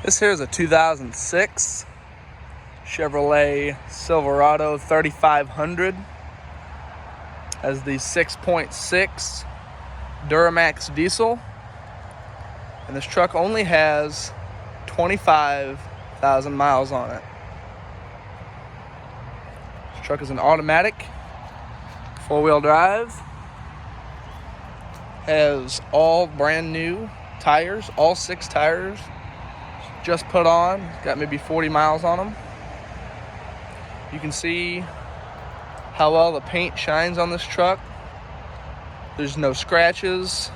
This here is a 2006 Chevrolet Silverado 3500. Has the 6.6 Duramax diesel. And this truck only has 25,000 miles on it. This truck is an automatic, four-wheel drive. Has all brand new tires, all 6 tires. Just put on, got maybe 40 miles on them. You can see how well the paint shines on this truck. There's no scratches,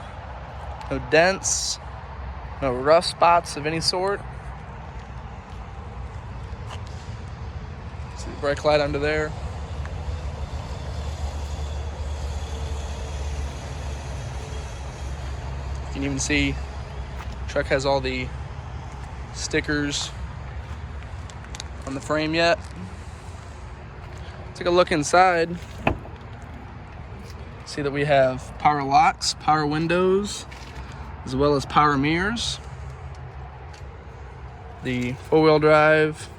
no dents, no rough spots of any sort. See the brake light under there. You can even see the truck has all the stickers on the frame yet. Take a look inside. See that we have power locks, power windows, as well as power mirrors. The four-wheel drive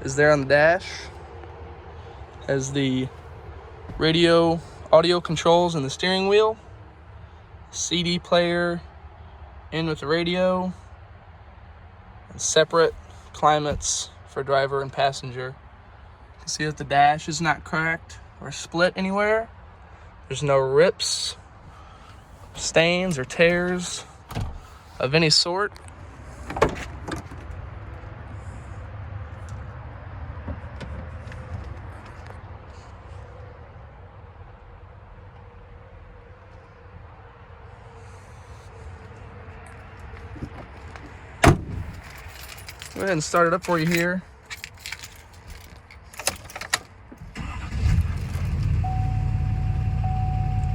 is there on the dash. Has the radio, audio controls in the steering wheel. CD player in with the radio. Separate climates for driver and passenger. You can see that the dash is not cracked or split anywhere. There's no rips, stains, or tears of any sort. Go ahead and start it up for you here.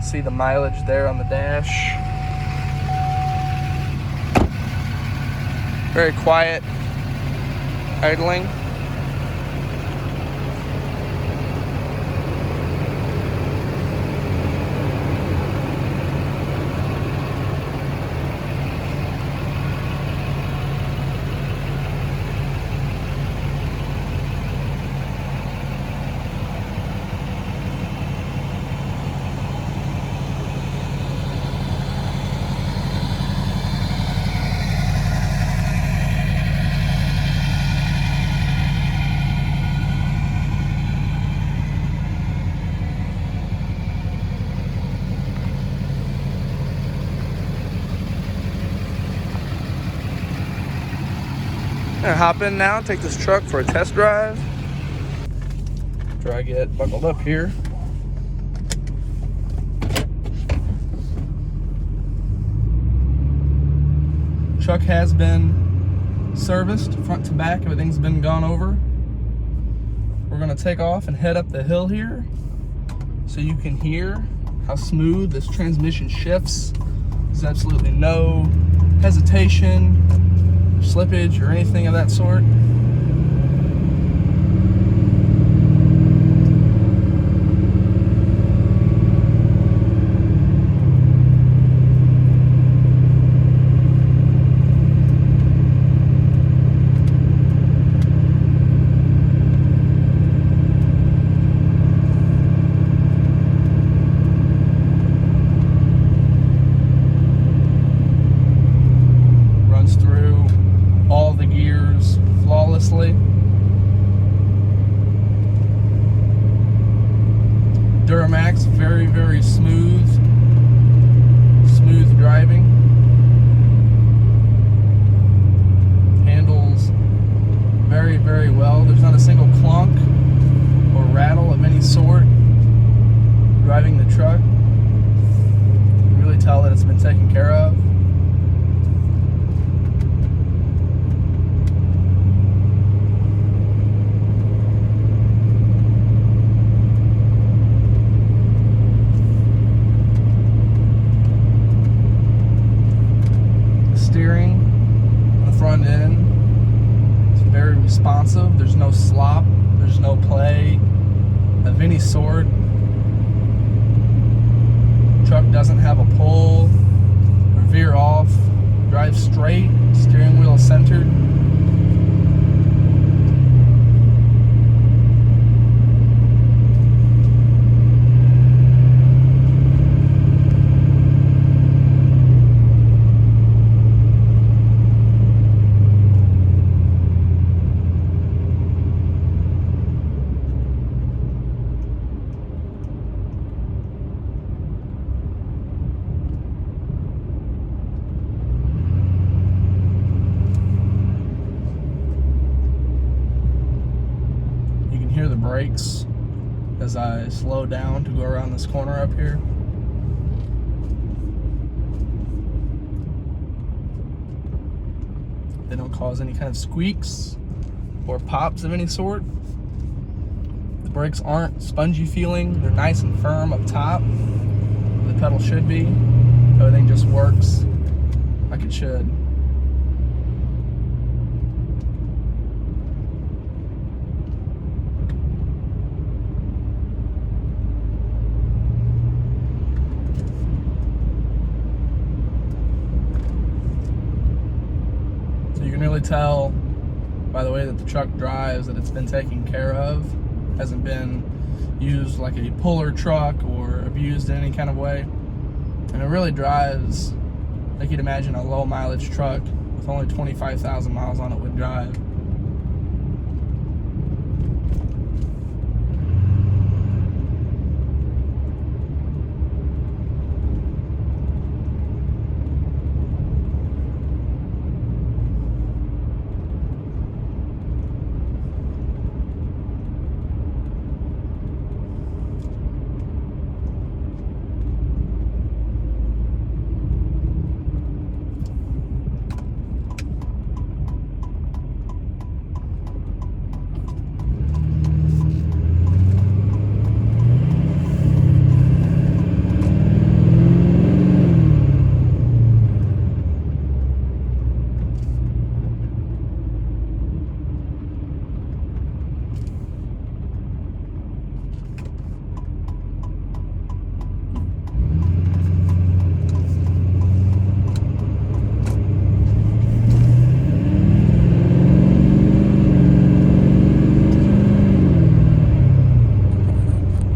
See the mileage there on the dash. Very quiet idling. I'm gonna hop in now, take this truck for a test drive. After I get buckled up here. Truck has been serviced front to back, everything's been gone over. We're gonna take off and head up the hill here so you can hear how smooth this transmission shifts. There's absolutely no hesitation, slippage, or anything of that sort. Runs through all the gears flawlessly. Duramax, very, very smooth driving. Handles very, very well. There's not a single clunk or rattle of any sort driving the truck. You can really tell that it's been taken care of. Steering on the front end, it's very responsive. There's no slop, there's no play of any sort. Truck doesn't have a pull or veer off, drives straight, steering wheel centered. brakes as I slow down to go around this corner up here. They don't cause any kind of squeaks or pops of any sort. The brakes aren't spongy feeling. They're nice and firm up top, where the pedal should be. Everything just works like it should. So you can really tell by the way that the truck drives that it's been taken care of. Hasn't been used like a puller truck or abused in any kind of way. And it really drives like you'd imagine a low mileage truck with only 25,000 miles on it would drive.